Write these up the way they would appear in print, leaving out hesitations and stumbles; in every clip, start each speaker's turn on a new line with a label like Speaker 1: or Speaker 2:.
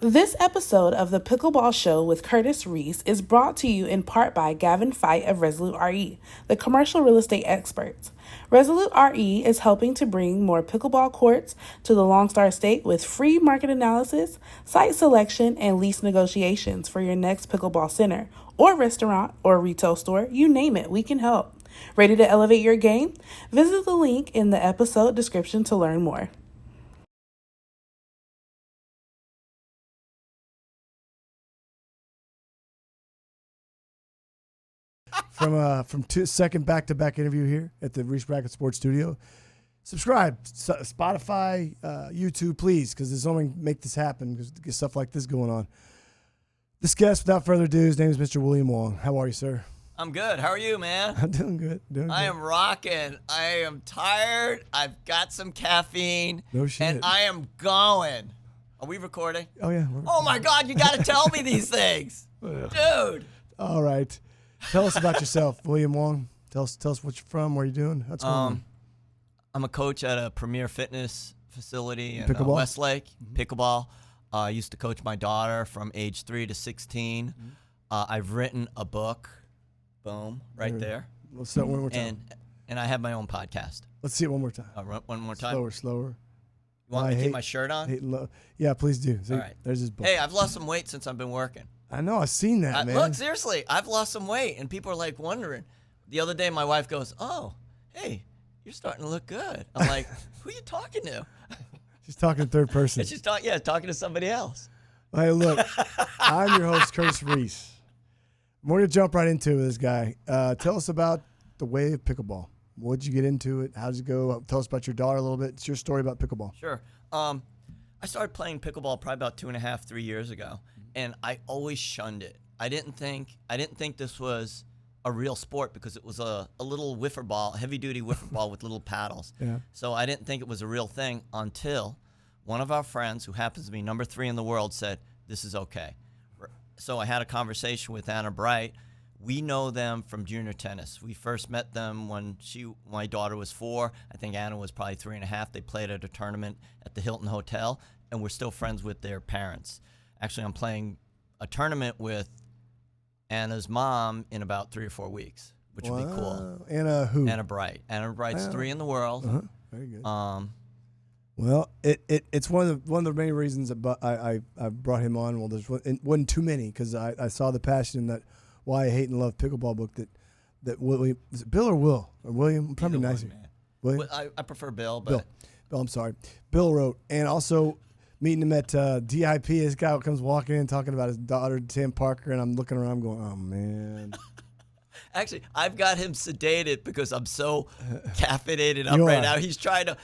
Speaker 1: This episode of the Pickleball Show with Curtis Reese is brought to you in part by Gavin Fight of Resolute RE, the commercial real estate experts. Resolute RE is helping to bring more pickleball courts to the Lone Star State with free market analysis, site selection, and lease negotiations for your next pickleball center or restaurant or retail store. You name it, we can help. Ready to elevate your game? Visit the link in the episode description to learn more.
Speaker 2: From second back-to-back interview here at the Reese Bracket Sports Studio. Subscribe, Spotify, YouTube, please, because there's only make this happen because get stuff like this going on. This guest, without further ado, his name is Mr. William Wong. How are you, sir?
Speaker 3: I'm good. How are you, man?
Speaker 2: I'm doing good.
Speaker 3: I am rocking. I am tired. I've got some caffeine.
Speaker 2: No shit.
Speaker 3: And I am going. Are we recording?
Speaker 2: Oh, yeah.
Speaker 3: Oh, my God. You got to tell me these things. Dude.
Speaker 2: All right. Tell us about yourself, William Wong. Tell us what you're from, where you're doing. What's going on?
Speaker 3: I'm a coach at a premier fitness facility in
Speaker 2: Pickleball?
Speaker 3: Westlake. Pickleball. I used to coach my daughter from age 3 to 16. I've written a book. Boom. Right there.
Speaker 2: Let's start one more time.
Speaker 3: And I have my own podcast.
Speaker 2: Let's see it one more time.
Speaker 3: One more time.
Speaker 2: Slower.
Speaker 3: You want me to keep my shirt on?
Speaker 2: Yeah, please do. See,
Speaker 3: All right.
Speaker 2: There's his book.
Speaker 3: Hey, I've lost some weight since I've been working.
Speaker 2: I know. I've seen that, man.
Speaker 3: Look, seriously, I've lost some weight, and people are like wondering. The other day, my wife goes, "Oh, hey, you're starting to look good." I'm like, "Who are you talking to?"
Speaker 2: She's talking in third person.
Speaker 3: And she's talking to somebody else.
Speaker 2: Hey, look, I'm your host, Curtis Reese. We're going to jump right into this guy. Tell us about the way of pickleball. What did you get into it? How did it go? Tell us about your daughter a little bit. It's your story about pickleball.
Speaker 3: Sure. I started playing pickleball probably about 2.5, 3 years ago, and I always shunned it. I didn't think this was a real sport because it was a little wiffle ball, heavy-duty wiffle ball with little paddles.
Speaker 2: Yeah.
Speaker 3: So I didn't think it was a real thing until one of our friends, who happens to be number 3 in the world, said, "This is okay." So I had a conversation with Anna Bright. We know them from junior tennis. We first met them when my daughter was 4. I think Anna was probably 3.5. They played at a tournament at the Hilton Hotel, and we're still friends with their parents. Actually, I'm playing a tournament with Anna's mom in about 3 or 4 weeks, which would be cool.
Speaker 2: Anna who?
Speaker 3: Anna Bright. Anna Bright's 3 in the world.
Speaker 2: Uh-huh. Very good.
Speaker 3: Well,
Speaker 2: it's one of the main reasons that I brought him on. Well, it wasn't too many because I saw the passion in that Why I Hate and Love Pickleball book that William, is it Bill or Will or William? Probably nicer. William?
Speaker 3: Well, I prefer Bill, but
Speaker 2: Bill, I'm sorry. Bill wrote, and also meeting him at DIP. This guy comes walking in talking about his daughter Sam Parker, and I'm looking around, I'm going, oh man.
Speaker 3: Actually, I've got him sedated because I'm so caffeinated up right now. He's trying to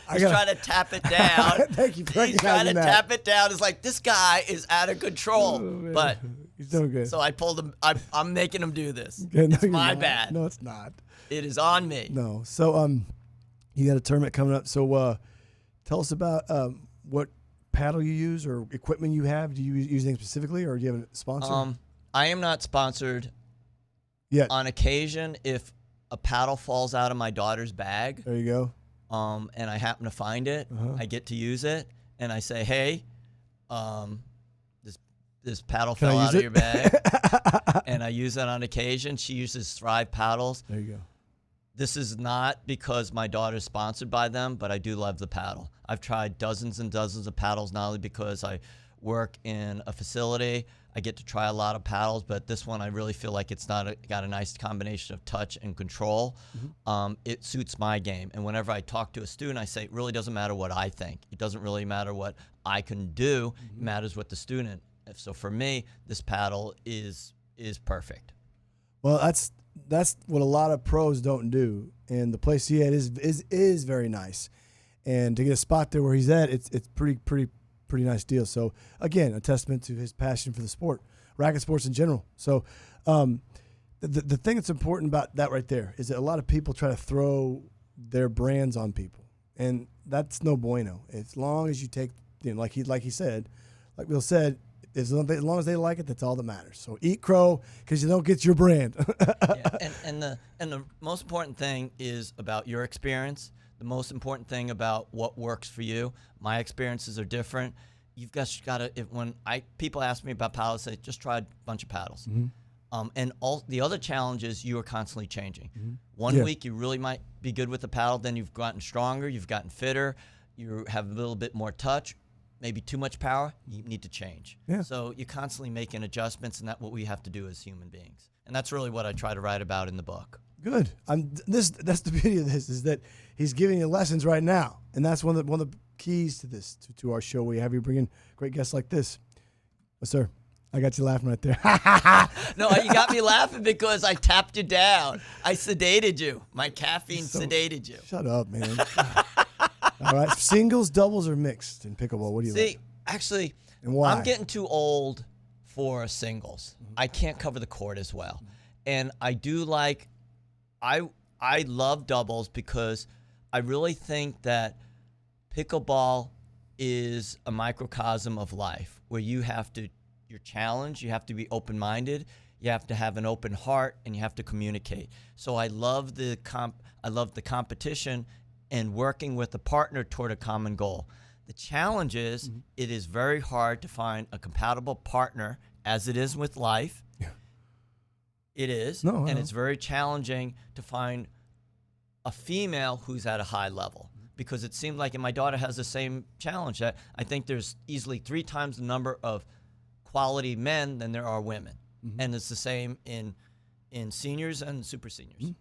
Speaker 3: tap it down.
Speaker 2: Thank you for
Speaker 3: He's trying to tap it down. It's like, this guy is out of control. But
Speaker 2: he's doing good.
Speaker 3: So I pulled him. I'm making him do this.
Speaker 2: Yeah, no,
Speaker 3: it's my bad.
Speaker 2: No, it's not.
Speaker 3: It is on me.
Speaker 2: No. So you got a tournament coming up. So tell us about what paddle you use or equipment you have. Do you use anything specifically, or do you have a sponsor?
Speaker 3: I am not sponsored.
Speaker 2: Yeah.
Speaker 3: On occasion, if a paddle falls out of my daughter's bag,
Speaker 2: there you go.
Speaker 3: And I happen to find it, I get to use it, and I say, "Hey, this paddle fell out of your bag," and I use it on occasion. She uses Thrive paddles.
Speaker 2: There you go.
Speaker 3: This is not because my daughter's sponsored by them, but I do love the paddle. I've tried dozens and dozens of paddles, not only because I work in a facility. I get to try a lot of paddles, but this one I really feel like it's got a nice combination of touch and control. It suits my game. And whenever I talk to a student, I say it really doesn't matter what I think. It doesn't really matter what I can do. It matters what the student. So for me, this paddle is perfect.
Speaker 2: Well, that's what a lot of pros don't do, and the place he at is very nice. And to get a spot there where he's at, it's pretty nice deal. So again, a testament to his passion for the sport, racket sports in general. So the thing that's important about that right there is that a lot of people try to throw their brands on people, and that's no bueno. As long as you take, like he said, like Bill said, as long as they like it, that's all that matters. So eat crow because you don't get your brand.
Speaker 3: Yeah, and the most important thing is about your experience. The most important thing about what works for you. My experiences are different. you've got to. When people ask me about paddles, I say just try a bunch of paddles. And all the other challenge is you are constantly changing. One week you really might be good with the paddle, then you've gotten stronger, you've gotten fitter, you have a little bit more touch, maybe too much power. You need to change. So you're constantly making adjustments, and that's what we have to do as human beings. And that's really what I try to write about in the book.
Speaker 2: Good. That's the beauty of this, is that he's giving you lessons right now, and that's one of the keys to this, to our show. We have you bring in great guests like this. Yes, sir. I got you laughing right there.
Speaker 3: No, you got me laughing because I tapped you down. I sedated you. My caffeine sedated you.
Speaker 2: Shut up, man. All right. Singles, doubles, or mixed in pickleball? What do you like?
Speaker 3: Actually,
Speaker 2: and why?
Speaker 3: I'm getting too old for singles. I can't cover the court as well. And I do like, I love doubles because I really think that pickleball is a microcosm of life where you're challenged, you have to be open-minded, you have to have an open heart, and you have to communicate. So I love the competition and working with a partner toward a common goal. The challenge is it is very hard to find a compatible partner, as it is with life. It is. And it's very challenging to find a female who's at a high level, because it seemed like, and my daughter has the same challenge, that I think there's easily 3 times the number of quality men than there are women. And it's the same in seniors and super seniors.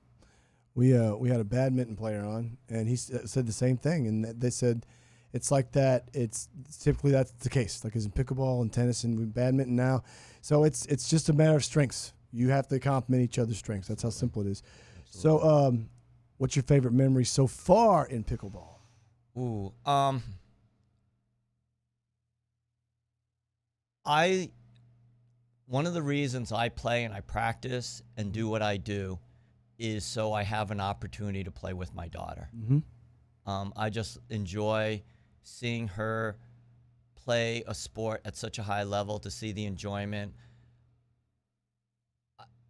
Speaker 2: We had a badminton player on, and he said the same thing, and they said it's like that. It's typically that's the case, like as in pickleball and tennis and badminton now. So it's just a matter of strengths. You have to complement each other's strengths. That's how simple it is. Absolutely. So, what's your favorite memory so far in pickleball?
Speaker 3: One of the reasons I play and I practice and do what I do is so I have an opportunity to play with my daughter. I just enjoy seeing her play a sport at such a high level, to see the enjoyment.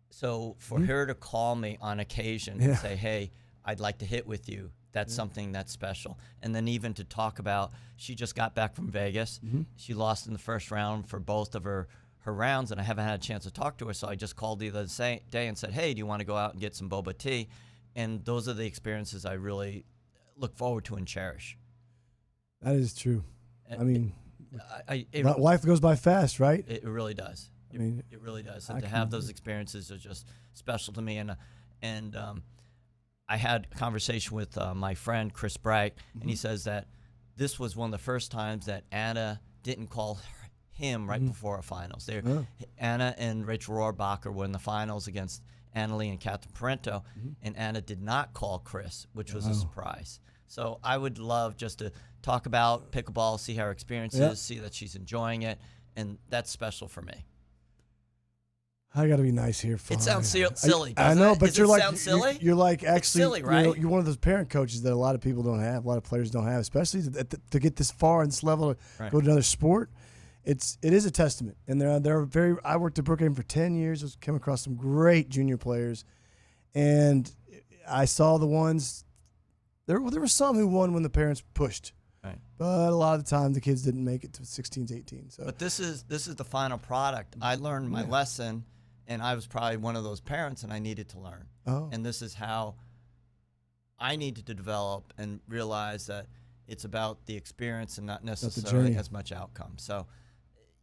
Speaker 3: So for her to call me on occasion and say, hey, I'd like to hit with you, that's something that's special. And then even to talk about, she just got back from Vegas. She lost in the first round for both of her rounds, and I haven't had a chance to talk to her, so I just called the other day and said, hey, do you want to go out and get some boba tea? And those are the experiences I really look forward to and cherish.
Speaker 2: That is true. I mean, life goes by fast, right?
Speaker 3: It really does. It really does. And to have those experiences are just special to me. And I had a conversation with my friend Chris Bright, and he says that this was one of the first times that Anna didn't call him right before our finals. Anna and Rachel Rohrbacher were in the finals against Annalie and Catherine Parento, and Anna did not call Chris, which was a surprise. So I would love just to talk about pickleball, see how her experience is, see that she's enjoying it, and that's special for me.
Speaker 2: I got to be nice here.
Speaker 3: It sounds silly.
Speaker 2: I know, but
Speaker 3: you're like, silly?
Speaker 2: You're like actually,
Speaker 3: it's silly, right?
Speaker 2: You're one of those parent coaches that a lot of people don't have, a lot of players don't have, especially to get this far in this level, to go to another sport. It is a testament, and they're very. I worked at Brookhaven for 10 years. I came across some great junior players, and I saw the ones. There were some who won when the parents pushed, but a lot of the time the kids didn't make it to 16s, 18s. So.
Speaker 3: But this is the final product. I learned my lesson, and I was probably one of those parents, and I needed to learn. And this is how I needed to develop and realize that it's about the experience and not necessarily as much outcome. So.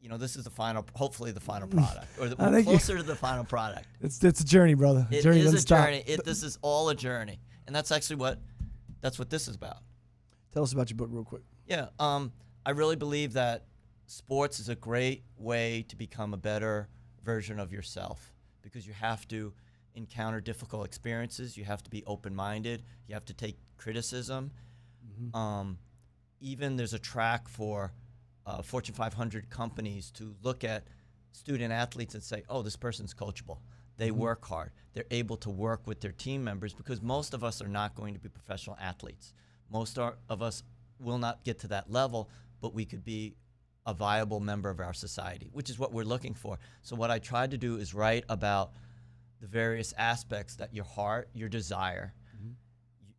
Speaker 3: This is hopefully the final product, or closer to the final product.
Speaker 2: It's a journey, brother.
Speaker 3: It is a journey. This is all a journey, and that's actually what this is about.
Speaker 2: Tell us about your book real quick.
Speaker 3: Yeah, I really believe that sports is a great way to become a better version of yourself, because you have to encounter difficult experiences. You have to be open-minded. You have to take criticism. Even there's a track for Fortune 500 companies to look at student athletes and say, oh, this person's coachable. They work hard. They're able to work with their team members, because most of us are not going to be professional athletes. Most of us will not get to that level, but we could be a viable member of our society, which is what we're looking for. So what I tried to do is write about the various aspects that your heart, your desire,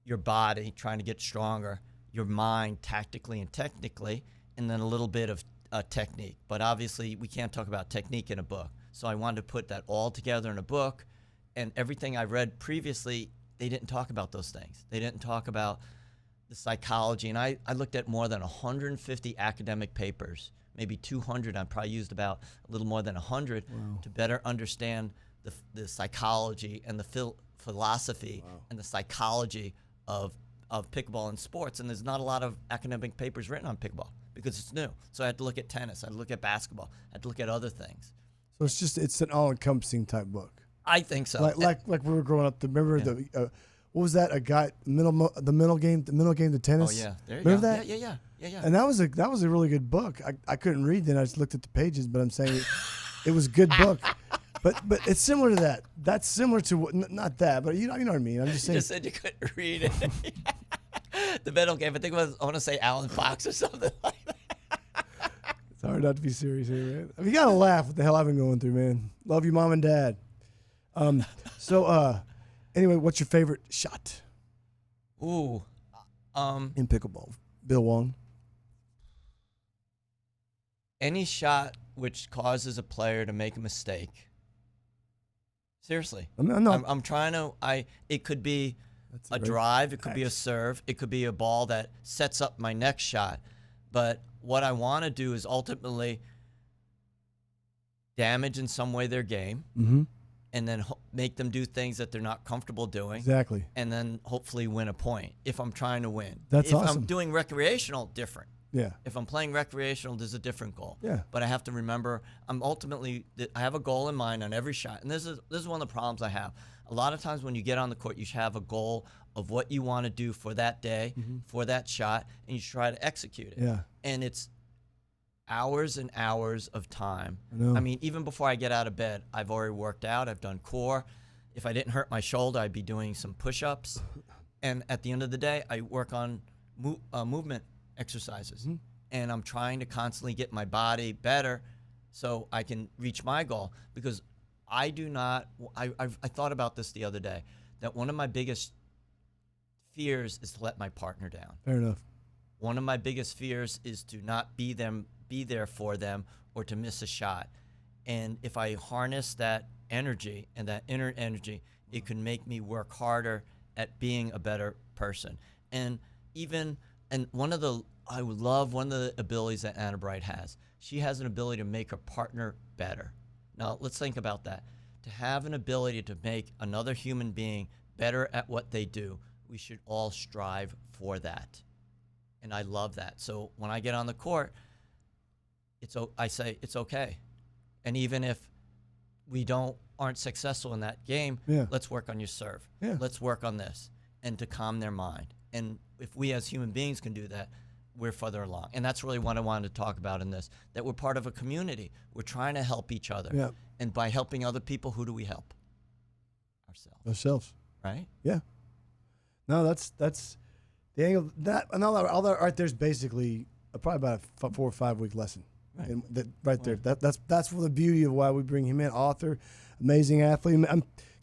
Speaker 3: your body trying to get stronger, your mind tactically and technically, and then a little bit of a technique, but obviously we can't talk about technique in a book. So I wanted to put that all together in a book, and everything I read previously, they didn't talk about those things. They didn't talk about the psychology, and I looked at more than 150 academic papers, maybe 200. I probably used about a little more than 100 to better understand the psychology and the philosophy and the psychology of pickleball and sports. And there's not a lot of academic papers written on pickleball because it's new. So I had to look at tennis, I had to look at basketball, I had to look at other things.
Speaker 2: So it's an all-encompassing type book.
Speaker 3: I think so.
Speaker 2: Like we were growing up. Remember the what was that? A guy the middle game to tennis.
Speaker 3: Oh yeah, there you
Speaker 2: remember
Speaker 3: go.
Speaker 2: that?
Speaker 3: Yeah.
Speaker 2: And that was a really good book. I couldn't read then. I just looked at the pages, but I'm saying it was a good book. But it's similar to that. That's similar to not that, but you know what I mean. I'm just saying.
Speaker 3: You just said you couldn't read it. The middle game. I think I want to say Alan Fox or something like that.
Speaker 2: It's hard not to be serious here, man. I mean, you gotta laugh what the hell I've been going through, man. Love you, mom and dad. Anyway, what's your favorite shot?
Speaker 3: Ooh,
Speaker 2: in pickleball, Bill Wong.
Speaker 3: Any shot which causes a player to make a mistake. Seriously, I'm trying to. It could be a drive, it could be a serve, it could be a ball that sets up my next shot. But what I want to do is ultimately damage in some way their game.
Speaker 2: Mm-hmm.
Speaker 3: And then make them do things that they're not comfortable doing.
Speaker 2: Exactly.
Speaker 3: And then hopefully win a point if I'm trying to win.
Speaker 2: That's awesome.
Speaker 3: If I'm doing recreational, different.
Speaker 2: Yeah.
Speaker 3: If I'm playing recreational, there's a different goal.
Speaker 2: Yeah.
Speaker 3: But I have to remember, I have a goal in mind on every shot. And this is one of the problems I have. A lot of times when you get on the court, you should have a goal of what you want to do for that day, for that shot, and you should try to execute it.
Speaker 2: Yeah.
Speaker 3: And it's hours and hours of time.
Speaker 2: I
Speaker 3: mean, even before I get out of bed, I've already worked out. I've done core. If I didn't hurt my shoulder, I'd be doing some push-ups. And at the end of the day, I work on movement exercises. And I'm trying to constantly get my body better so I can reach my goal. Because I thought about this the other day, that one of my biggest fears is to let my partner down.
Speaker 2: Fair enough.
Speaker 3: One of my biggest fears is to not be there for them or to miss a shot. And if I harness that energy and that inner energy, it can make me work harder at being a better person. And one of the abilities that Anna Bright has. She has an ability to make her partner better. Now, let's think about that. To have an ability to make another human being better at what they do, we should all strive for that. And I love that. So when I get on the court, I say it's okay. And even if we aren't successful in that game, let's work on your serve.
Speaker 2: Yeah.
Speaker 3: Let's work on this, and to calm their mind. And if we as human beings can do that, we're further along. And that's really what I wanted to talk about in this, that we're part of a community. We're trying to help each other.
Speaker 2: Yeah.
Speaker 3: And by helping other people, who do we help?
Speaker 2: Ourselves.
Speaker 3: Right?
Speaker 2: Yeah. No, that's the angle. That and all that right there's basically probably about a 4 or 5 week lesson.
Speaker 3: Right.
Speaker 2: And there. That's for the beauty of why we bring him in. Author, amazing athlete.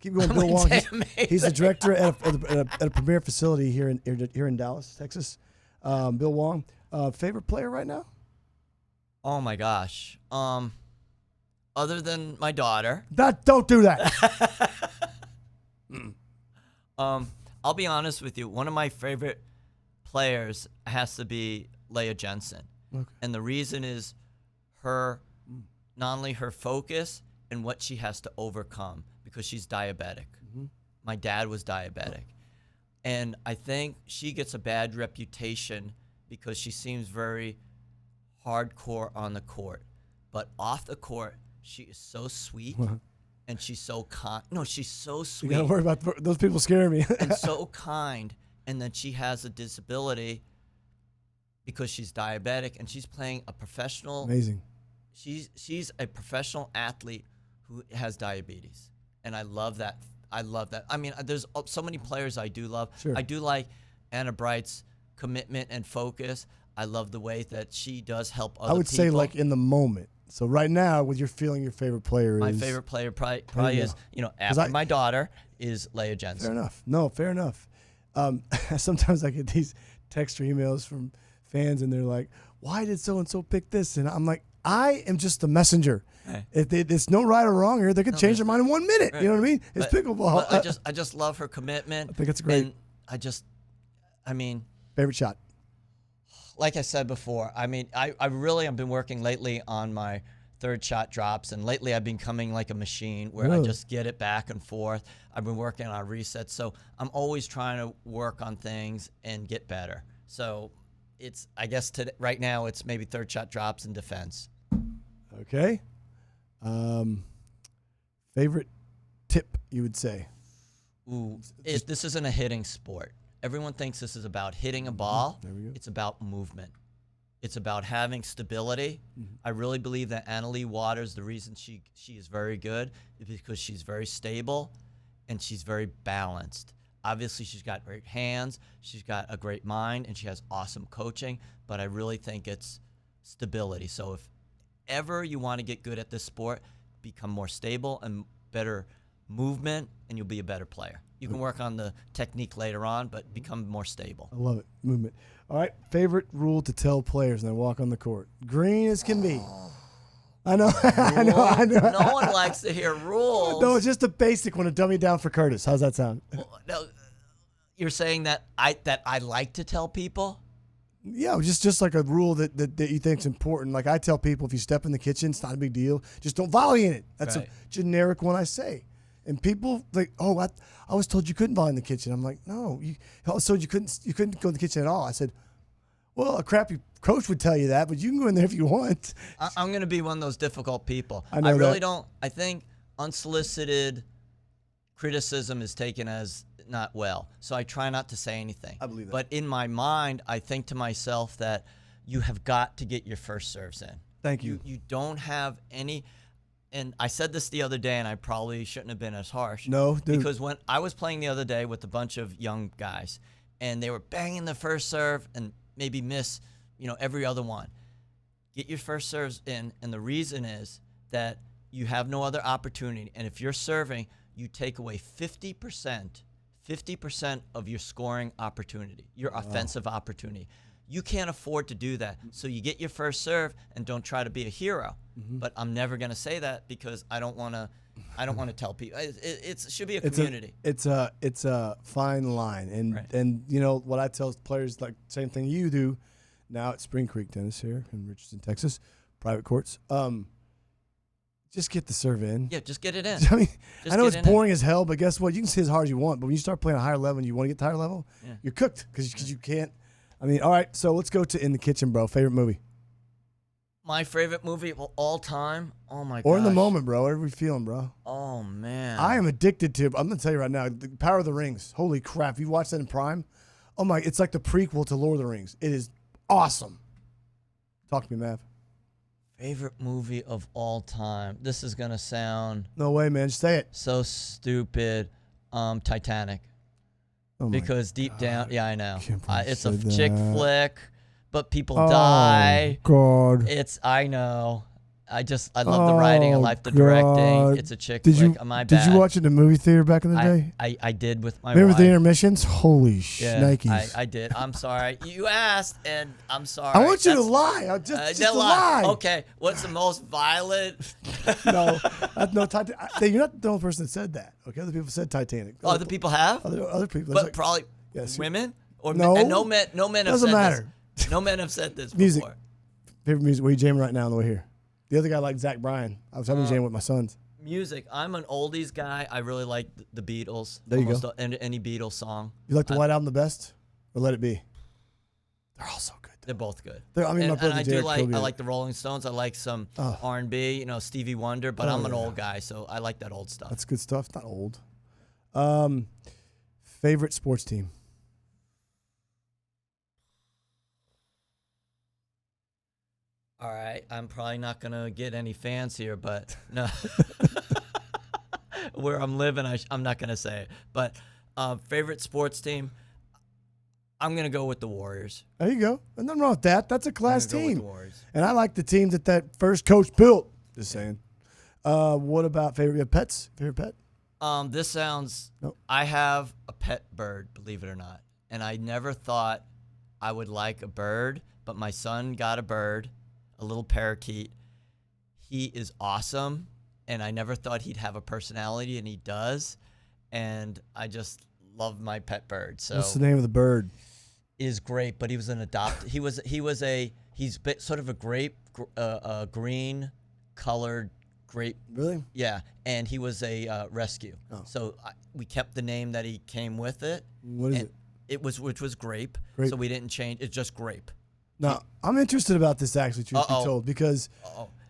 Speaker 2: Keep going, Bill Wong. He's the director at a premier facility here in Dallas, Texas. Bill Wong, favorite player right now?
Speaker 3: Oh my gosh. Other than my daughter.
Speaker 2: Don't do that.
Speaker 3: I'll be honest with you. One of my favorite players has to be Leah Jensen.
Speaker 2: Okay.
Speaker 3: And the reason is not only her focus and what she has to overcome, because she's diabetic. My dad was diabetic. And I think she gets a bad reputation because she seems very hardcore on the court. But off the court, she is so sweet. And she's so kind. No, she's so sweet.
Speaker 2: You gotta worry about those people scaring me.
Speaker 3: And so kind. And then she has a disability because she's diabetic, and she's playing a professional.
Speaker 2: Amazing.
Speaker 3: She's a professional athlete who has diabetes, and I love that. I mean, there's so many players I do love.
Speaker 2: Sure.
Speaker 3: I do like Anna Bright's commitment and focus. I love the way that she does help other people.
Speaker 2: I would say like in the moment. So right now, with your feeling, your favorite player is...
Speaker 3: My favorite player probably is, after my daughter, is Leah Jensen.
Speaker 2: Fair enough. No, fair enough. Sometimes I get these text or emails from fans and they're like, why did so-and-so pick this? And I'm like, I am just the messenger.
Speaker 3: Right.
Speaker 2: It's no right or wrong here. They could change their mind in 1 minute. Right. You know what I mean? It's pickleball.
Speaker 3: But I just love her commitment.
Speaker 2: I think it's great.
Speaker 3: And
Speaker 2: favorite shot?
Speaker 3: Like I said before, I really have been working lately on my third shot drops, and lately I've been coming like a machine where I just get it back and forth. I've been working on resets, so I'm always trying to work on things and get better. So I guess right now it's maybe third shot drops and defense.
Speaker 2: Okay. Favorite tip you would say?
Speaker 3: Ooh, this isn't a hitting sport. Everyone thinks this is about hitting a ball.
Speaker 2: There we go.
Speaker 3: It's about movement. It's about having stability. Mm-hmm. I really believe that Annalee Waters, the reason she is very good is because she's very stable and she's very balanced. Obviously, she's got great hands, she's got a great mind, and she has awesome coaching, but I really think it's stability. So if ever you want to get good at this sport, become more stable and better movement, and you'll be a better player. You can work on the technique later on, but become more stable.
Speaker 2: I love it. Movement. All right. Favorite rule to tell players when they walk on the court? Green as can be. I know. I know.
Speaker 3: No one likes to hear rules.
Speaker 2: No, it's just a basic one to dummy down for Curtis. How's that sound?
Speaker 3: Well, no, you're saying that I like to tell people?
Speaker 2: Yeah, just like a rule that you think is important. Like I tell people, if you step in the kitchen, it's not a big deal. Just don't volley in it. That's right. A generic one I say. And people like, oh, I was told you couldn't volley in the kitchen. I'm like, no, I was told you couldn't go in the kitchen at all. I said, well, a crappy coach would tell you that, but you can go in there if you want.
Speaker 3: I'm going to be one of those difficult people.
Speaker 2: I really
Speaker 3: don't. I think unsolicited criticism is taken as not well, so I try not to say anything.
Speaker 2: I believe that.
Speaker 3: But in my mind, I think to myself that you have got to get your first serves in.
Speaker 2: Thank you.
Speaker 3: You don't have any. And I said this the other day, and I probably shouldn't have been as harsh.
Speaker 2: No, dude.
Speaker 3: Because when I was playing the other day with a bunch of young guys, and they were banging the first serve and maybe miss, every other one. Get your first serves in, and the reason is that you have no other opportunity. And if you're serving, you take away 50% of your scoring opportunity, your offensive opportunity. You can't afford to do that. So you get your first serve and don't try to be a hero. Mm-hmm. But I'm never going to say that because I don't want to tell people. It should be a community.
Speaker 2: It's a fine line. And
Speaker 3: right.
Speaker 2: And what I tell players, like same thing you do now at Spring Creek Tennis here in Richardson, Texas, private courts. Just get the serve in.
Speaker 3: Yeah, just get it in.
Speaker 2: I know it's boring as hell, but guess what? You can sit as hard as you want. But when you start playing a higher level and you want to get to higher level, you're cooked because you can't. All right, so let's go to In the Kitchen, bro. Favorite movie?
Speaker 3: My favorite movie of all time? Oh, my God.
Speaker 2: Or in the moment, bro. Whatever you're feeling, bro.
Speaker 3: Oh, man.
Speaker 2: I am addicted to, I'm going to tell you right now, the Power of the Rings. Holy crap. You watched that in Prime? Oh, my. It's like the prequel to Lord of the Rings. It is awesome. Talk to me, Mav.
Speaker 3: Favorite movie of all time? This is going to sound...
Speaker 2: No way, man. Just say it.
Speaker 3: So stupid. Titanic.
Speaker 2: Oh
Speaker 3: because deep down, I know. It's a
Speaker 2: that.
Speaker 3: chick flick, but people die.
Speaker 2: God.
Speaker 3: I know. I love the writing. I like the directing. It's a chick flick. My bad.
Speaker 2: Did you watch it in the movie theater back in the day?
Speaker 3: I did with my
Speaker 2: Remember
Speaker 3: wife.
Speaker 2: The intermissions? Holy shnikes.
Speaker 3: I did. I'm sorry. You asked, and I'm sorry.
Speaker 2: I want you to lie. Just to lie.
Speaker 3: Okay. What's the most violent?
Speaker 2: No, Titanic. You're not the only person that said that. Okay, other people said Titanic.
Speaker 3: Other people have?
Speaker 2: Other people.
Speaker 3: But probably women? Or
Speaker 2: no.
Speaker 3: And no men have said
Speaker 2: Doesn't matter.
Speaker 3: This. No men have said this
Speaker 2: music.
Speaker 3: before.
Speaker 2: Favorite music? What are you jamming right now on the way here? The other guy liked Zach Bryan. I was having a jam with my sons.
Speaker 3: Music. I'm an oldies guy. I really like the Beatles.
Speaker 2: There you go.
Speaker 3: Any Beatles song.
Speaker 2: You like the White Album the best? Or Let It Be? They're all so good.
Speaker 3: They're both good.
Speaker 2: My brother
Speaker 3: I like the Rolling Stones. I like some R&B, Stevie Wonder, but I'm an old guy, so I like that old stuff.
Speaker 2: That's good stuff. It's not old. Favorite sports team?
Speaker 3: All right, I'm probably not going to get any fans here, but no. Where I'm living, I'm not going to say it. But favorite sports team, I'm going to go with the Warriors.
Speaker 2: There you go. There's nothing wrong with that. That's a class team.
Speaker 3: Go with the Warriors.
Speaker 2: And I like the team that first coach built. Just saying. What about favorite pets? Favorite pet?
Speaker 3: This sounds...
Speaker 2: Nope.
Speaker 3: I have a pet bird, believe it or not. And I never thought I would like a bird, but my son got a bird, a little parakeet. He is awesome, and I never thought he'd have a personality, and he does. And I just love my pet bird. So
Speaker 2: what's the name of the bird?
Speaker 3: Is great, but he was an adopted. He's sort of a green colored grape.
Speaker 2: Really?
Speaker 3: Yeah, and he was a rescue.
Speaker 2: Oh.
Speaker 3: So we kept the name that he came with it.
Speaker 2: What is it?
Speaker 3: Which was grape.
Speaker 2: Grape.
Speaker 3: So we didn't change. It's just grape.
Speaker 2: Now, I'm interested about this, actually, truth be told, because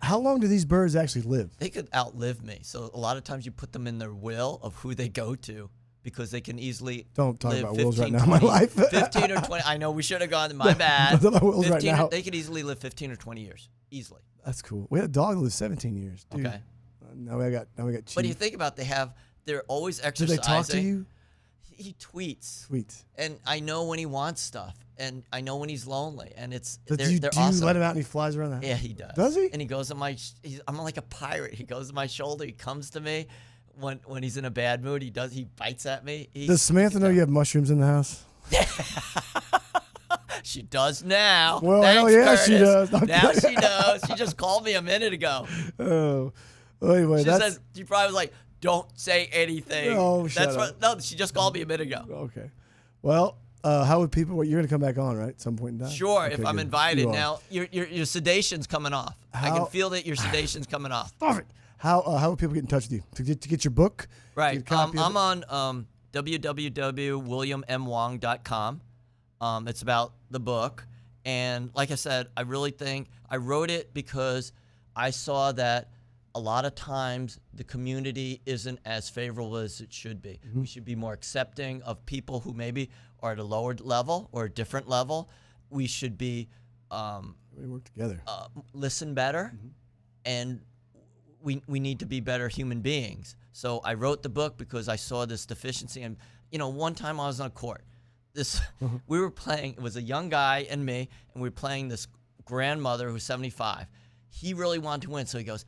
Speaker 2: how long do these birds actually live?
Speaker 3: They could outlive me. So a lot of times you put them in their will of who they go to, because they can easily
Speaker 2: Don't talk
Speaker 3: live
Speaker 2: about
Speaker 3: 15,
Speaker 2: wills right now in
Speaker 3: 20,
Speaker 2: my life.
Speaker 3: 15 or 20. I know we should have gone. My bad.
Speaker 2: Don't talk about wills right now.
Speaker 3: They could easily live 15 or 20 years. Easily.
Speaker 2: That's cool. We had a dog that lived 17 years, dude.
Speaker 3: Okay.
Speaker 2: Now we got cheap.
Speaker 3: But you think about they're always
Speaker 2: Do
Speaker 3: exercising.
Speaker 2: they talk to you?
Speaker 3: He tweets.
Speaker 2: Tweets.
Speaker 3: And I know when he wants stuff, and I know when he's lonely, and they're
Speaker 2: Do you
Speaker 3: awesome.
Speaker 2: let him out and he flies around the house?
Speaker 3: Yeah, he does.
Speaker 2: Does he?
Speaker 3: And he goes on I'm like a pirate. He goes to my shoulder. He comes to me when he's in a bad mood. He bites at me.
Speaker 2: Does Samantha know you have mushrooms in the house?
Speaker 3: She does now.
Speaker 2: Well,
Speaker 3: Thanks,
Speaker 2: hell yeah,
Speaker 3: Curtis.
Speaker 2: she does. I'm
Speaker 3: Now
Speaker 2: kidding.
Speaker 3: she knows. She just called me a minute ago.
Speaker 2: Oh. Well, anyway,
Speaker 3: She probably was like, "Don't say anything."
Speaker 2: No, shut up.
Speaker 3: No, she just called me a minute ago.
Speaker 2: Okay. Well, how would people? You're going to come back on, right? At some point in time.
Speaker 3: Sure,
Speaker 2: Okay,
Speaker 3: if I'm
Speaker 2: good.
Speaker 3: invited.
Speaker 2: You are.
Speaker 3: Now, your sedation's coming off. I can feel that your sedation's coming off.
Speaker 2: Stop it. How would people get in touch with you to get your book?
Speaker 3: Right.
Speaker 2: To get a copy of
Speaker 3: I'm
Speaker 2: it?
Speaker 3: on www.williammwong.com. It's about the book. And like I said, I really think I wrote it because I saw that a lot of times the community isn't as favorable as it should be.
Speaker 2: Mm-hmm.
Speaker 3: We should be more accepting of people who maybe are at a lower level or a different level. We should be
Speaker 2: We work together.
Speaker 3: listen better, and we need to be better human beings. So I wrote the book because I saw this deficiency. And one time I was on a court. We were playing. It was a young guy and me, and we were playing this grandmother who's 75. He really wanted to win, so he goes,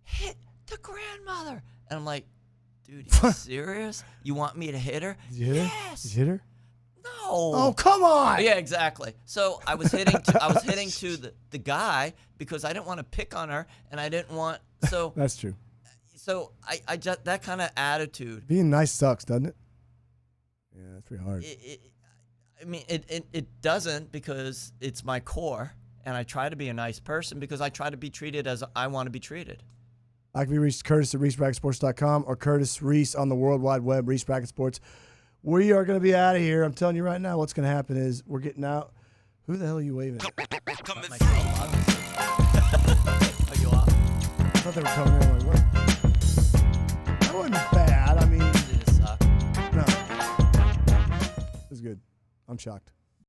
Speaker 3: "Hit the grandmother," and I'm like, "Dude, are you serious? You want me to hit her?"
Speaker 2: Did you hit her?
Speaker 3: Yes.
Speaker 2: Did you hit her?
Speaker 3: No.
Speaker 2: Oh, come on.
Speaker 3: Yeah, exactly. So I was hitting. To the guy because I didn't want to pick on her, and I didn't want. So
Speaker 2: That's true.
Speaker 3: so I just that kind of attitude.
Speaker 2: Being nice sucks, doesn't it? Yeah, that's pretty hard.
Speaker 3: It doesn't, because it's my core, and I try to be a nice person because I try to be treated as I want to be treated.
Speaker 2: I can be reached Curtis at ReeseBracketSports.com or Curtis Reese on the World Wide Web, Reese Bracket Sports. We are going to be out of here. I'm telling you right now, what's going to happen is we're getting out. Who the hell are you waving at?
Speaker 3: Are you off?
Speaker 2: I thought they were coming in. Like, what? That wasn't bad. I mean,
Speaker 3: Did it suck?
Speaker 2: no. It was good. I'm shocked.